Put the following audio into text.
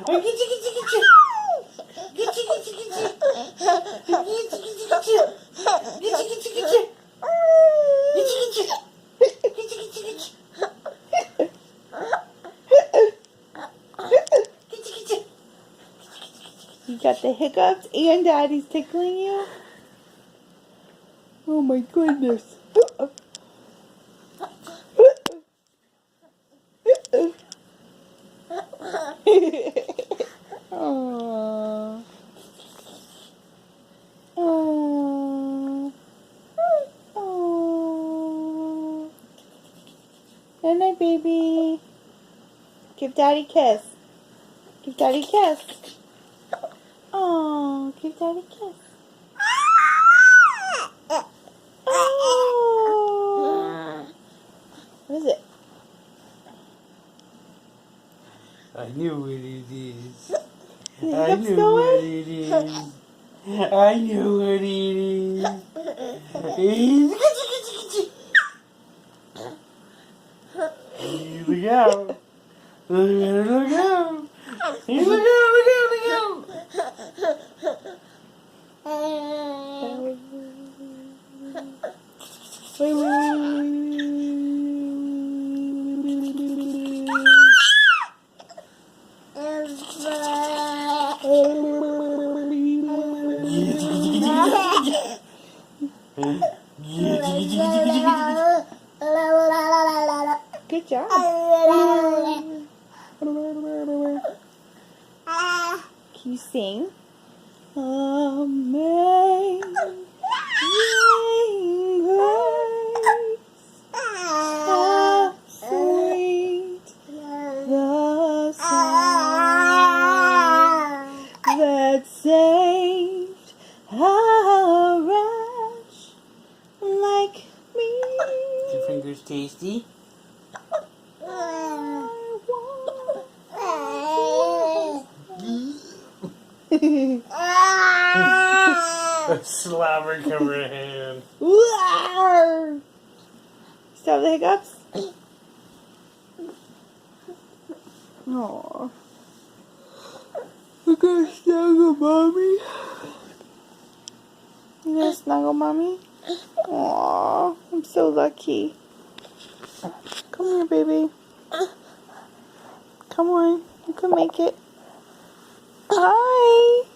Get you. Get you. You got the hiccups and Daddy's tickling you? Oh my goodness. Aww. Aww. Aww. Good night, baby. Give Daddy a kiss. Give Daddy a kiss. Oh, give Daddy a kiss. Oh. What is it? I knew what it is. The I hiccups knew going? what it is. I knew what it is. Look out. Look out. Look out. Good job. Can you sing? Amazing grace, how sweet the sound that saved a wretch like me. Your fingers tasty? A slobber covered hand. Still have the hiccups? Aww. You gonna snuggle mommy? You gonna snuggle mommy? Aww, I'm so lucky. Come here, baby. Come on, you can make it. Hi.